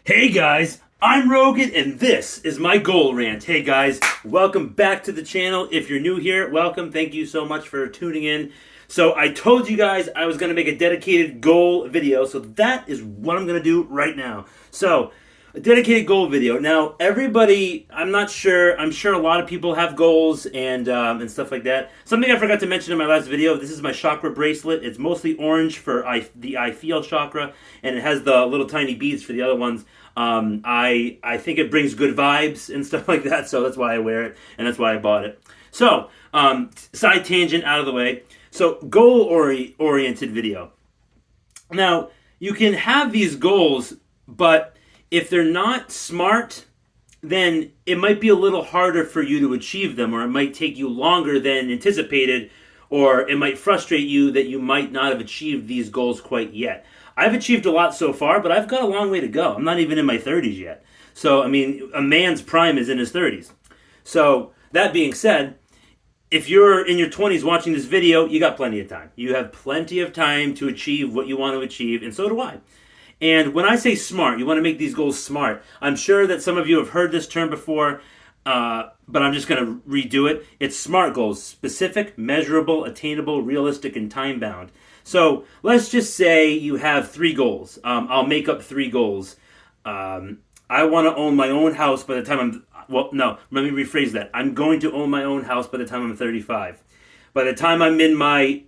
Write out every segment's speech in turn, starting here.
Hey guys, I'm Rogan and this is my goal rant. Hey guys, welcome back to the channel. If you're new here, welcome. Thank you so much for tuning in. So I told you guys I was going to make a dedicated goal video, so that is what I'm going to do right now. So, a dedicated goal video. Now, everybody, I'm sure a lot of people have goals and stuff like that. Something I forgot to mention in my last video, this is my chakra bracelet. It's mostly orange for the I feel chakra, and it has the little tiny beads for the other ones. I think it brings good vibes and stuff like that, so that's why I wear it, and that's why I bought it. So, side tangent out of the way. So, goal-oriented video. Now, you can have these goals, but if they're not smart, then it might be a little harder for you to achieve them, or it might take you longer than anticipated, or it might frustrate you that you might not have achieved these goals quite yet. I've achieved a lot so far, but I've got a long way to go. I'm not even in my 30s yet. So, I mean, a man's prime is in his 30s. So, that being said, if you're in your 20s watching this video, you got plenty of time. You have plenty of time to achieve what you want to achieve, and so do I. And when I say smart, you want to make these goals smart. I'm sure that some of you have heard this term before, but I'm just going to redo it. It's SMART goals: specific, measurable, attainable, realistic, and time-bound. So let's just say you have 3 goals. I'll make up 3 goals. I want to own my own house by the time let me rephrase that. I'm going to own my own house by the time I'm 35. By the time I'm in my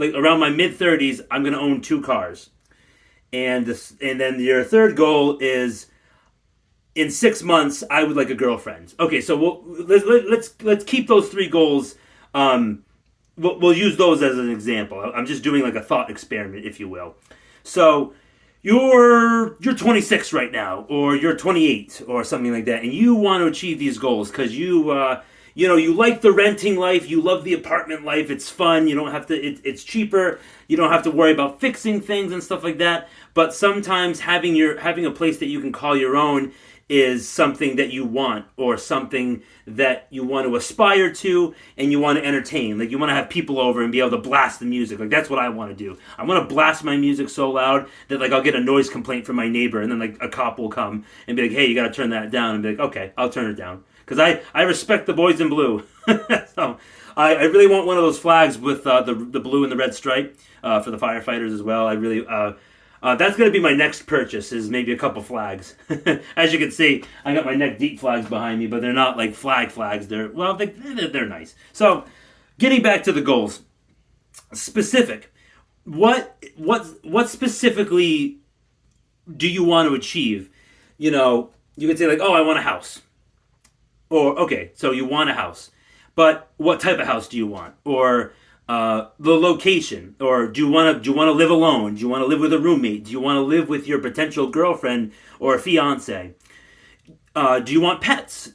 around my mid-30s, I'm going to own 2 cars. And then your third goal is, in 6 months, I would like a girlfriend. Okay, so let's keep those 3 goals. We'll use those as an example. I'm just doing like a thought experiment, if you will. So you're 26 right now, or you're 28, or something like that, and you want to achieve these goals because you like the renting life, you love the apartment life, it's fun, you don't have to, it's cheaper, you don't have to worry about fixing things and stuff like that, but sometimes having a place that you can call your own is something that you want, or something that you want to aspire to, and you want to entertain. Like, you want to have people over and be able to blast the music. Like, that's what I want to do. I want to blast my music so loud that, like, I'll get a noise complaint from my neighbor, and then, like, a cop will come and be like, hey, you got to turn that down, and be like, okay, I'll turn it down. Because I respect the boys in blue. So I really want one of those flags with the blue and the red stripe for the firefighters as well. I really that's going to be my next purchase, is maybe a couple flags. As you can see, I got my neck deep flags behind me, but they're not like flags. They're nice. So getting back to the goals, specific. What specifically do you want to achieve? You could say like, oh, I want a house. Or, okay, so you want a house, but what type of house do you want? Or the location? Or do you want to live alone? Do you want to live with a roommate? Do you want to live with your potential girlfriend or fiance? Do you want pets?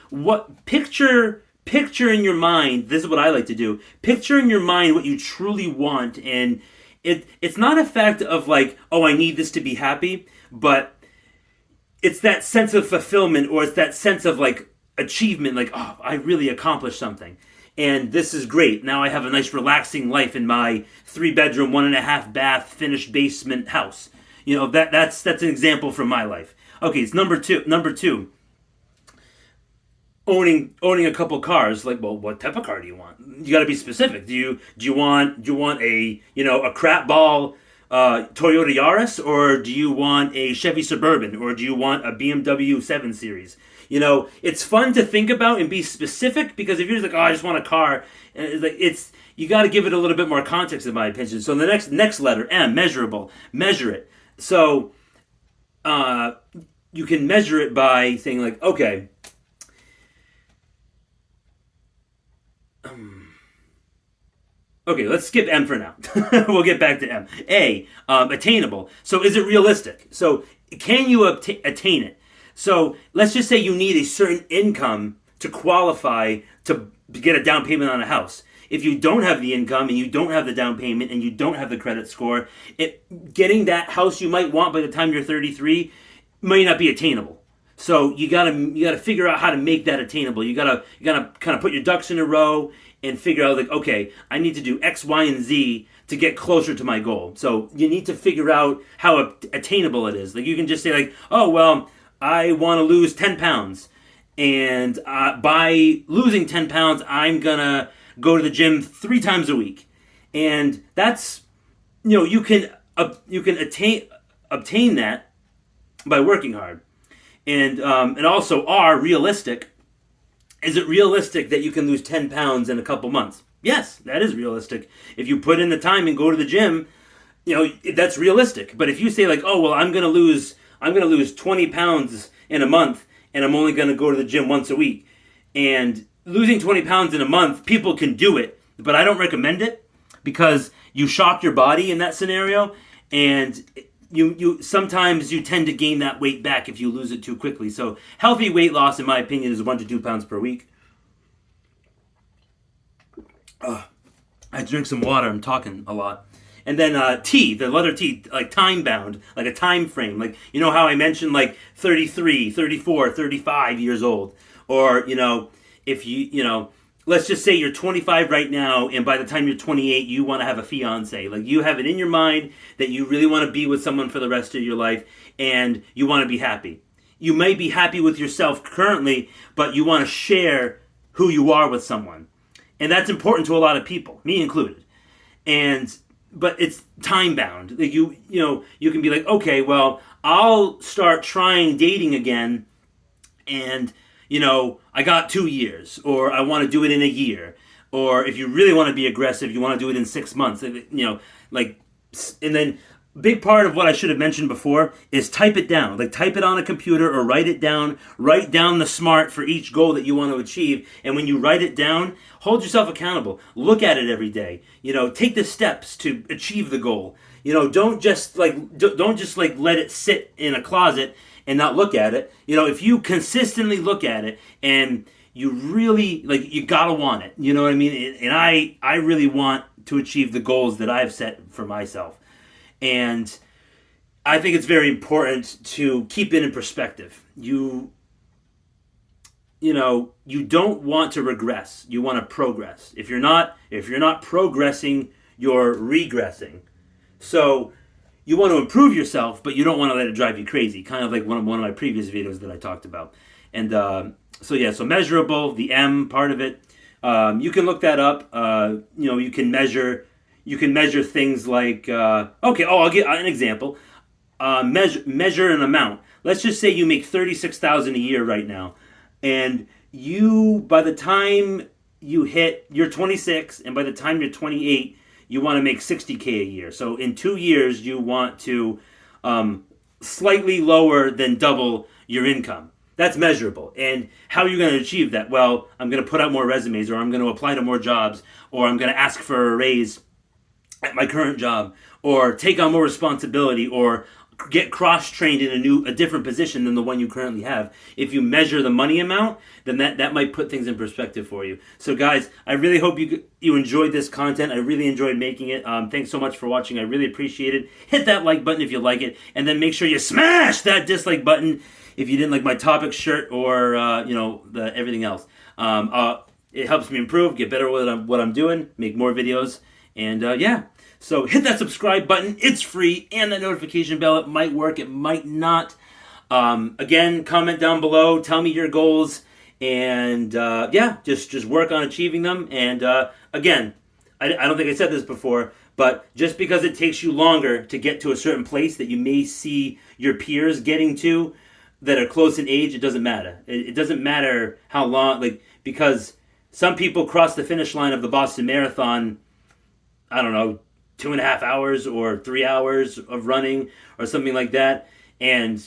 What picture in your mind? This is what I like to do. Picture in your mind what you truly want, and it's not a fact of like, oh, I need this to be happy, but it's that sense of fulfillment, or it's that sense of like achievement, like, oh, I really accomplished something, and this is great. Now I have a nice relaxing life in my 3-bedroom, 1.5 bath finished basement house. That's an example from my life. Okay, it's number two. Owning a couple cars. Like, well, what type of car do you want? You got to be specific. Do you want a crap ball Toyota Yaris, or do you want a Chevy Suburban, or do you want a BMW 7 Series? It's fun to think about and be specific, because if you're just like, oh, I just want a car, you got to give it a little bit more context, in my opinion. So the next letter, M, measurable. Measure it. So you can measure it by saying like, okay, okay, let's skip M for now. We'll get back to M. A, attainable. So is it realistic? So can you attain it? So let's just say you need a certain income to qualify to get a down payment on a house. If you don't have the income, and you don't have the down payment, and you don't have the credit score, getting that house you might want by the time you're 33 might not be attainable. So you gotta figure out how to make that attainable. You gotta kind of put your ducks in a row and figure out, like, okay, I need to do X, Y, and Z to get closer to my goal. So you need to figure out how attainable it is. Like, you can just say, like, oh, well, I want to lose 10 pounds. And by losing 10 pounds, I'm going to go to the gym 3 times a week. And that's, you can obtain that by working hard. And also, realistic. Is it realistic that you can lose 10 pounds in a couple months? Yes, that is realistic. If you put in the time and go to the gym, that's realistic. But if you say, like, oh, well, I'm going to lose 20 pounds in a month, and I'm only going to go to the gym once a week. And losing 20 pounds in a month, people can do it, but I don't recommend it, because you shock your body in that scenario, and you sometimes you tend to gain that weight back if you lose it too quickly. So healthy weight loss, in my opinion, is 1 to 2 pounds per week. I drink some water. I'm talking a lot. And then T, the letter T, like time bound, like a time frame. Like, how I mentioned, like 33, 34, 35 years old. Or, if let's just say you're 25 right now, and by the time you're 28, you want to have a fiance. Like, you have it in your mind that you really want to be with someone for the rest of your life, and you want to be happy. You may be happy with yourself currently, but you want to share who you are with someone. And that's important to a lot of people, me included. But it's time bound. Like, you can be like, okay, well, I'll start trying dating again, and I got 2 years, or I want to do it in a year, or if you really want to be aggressive, you want to do it in 6 months, and then big part of what I should have mentioned before is type it down. Like, type it on a computer or write it down. Write down the SMART for each goal that you want to achieve. And when you write it down, hold yourself accountable. Look at it every day. Take the steps to achieve the goal. Don't just let it sit in a closet and not look at it. If you consistently look at it and you really, you gotta want it. You know what I mean? And I really want to achieve the goals that I've set for myself. And I think it's very important to keep it in perspective. You don't want to regress. You want to progress. If you're not progressing, you're regressing. So you want to improve yourself, but you don't want to let it drive you crazy. Kind of like one of my previous videos that I talked about. And so measurable, the M part of it. You can look that up. You can measure. You can measure things like, I'll give an example. Measure an amount. Let's just say you make $36,000 a year right now, and by the time you're 26, and by the time you're 28, you want to make $60K a year. So in 2 years, you want to slightly lower than double your income. That's measurable. And how are you going to achieve that? Well, I'm going to put out more resumes, or I'm going to apply to more jobs, or I'm going to ask for a raise at my current job, or take on more responsibility, or get cross-trained in a different position than the one you currently have. If you measure the money amount, then that might put things in perspective for you. So guys, I really hope you enjoyed this content. I really enjoyed making it. Thanks so much for watching. I really appreciate it. Hit that like button if you like it, and then make sure you smash that dislike button if you didn't like my topic shirt or everything else. It helps me improve, get better at what I'm doing, make more videos. And so hit that subscribe button. It's free, and that notification bell. It might work, it might not. Again, comment down below. Tell me your goals, and just work on achieving them. And again, I don't think I said this before, but just because it takes you longer to get to a certain place that you may see your peers getting to that are close in age, it doesn't matter. It doesn't matter how long, because some people cross the finish line of the Boston Marathon, I don't know, 2.5 hours or 3 hours of running or something like that. And,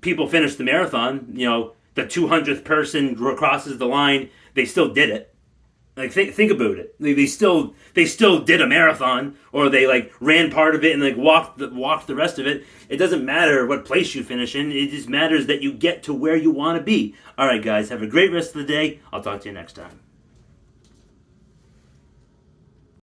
people finish the marathon, the 200th person crosses the line, they still did it. Think about it. They still did a marathon, or they ran part of it and walked the rest of it. It doesn't matter what place you finish in. It just matters that you get to where you want to be. All right, guys, have a great rest of the day. I'll talk to you next time.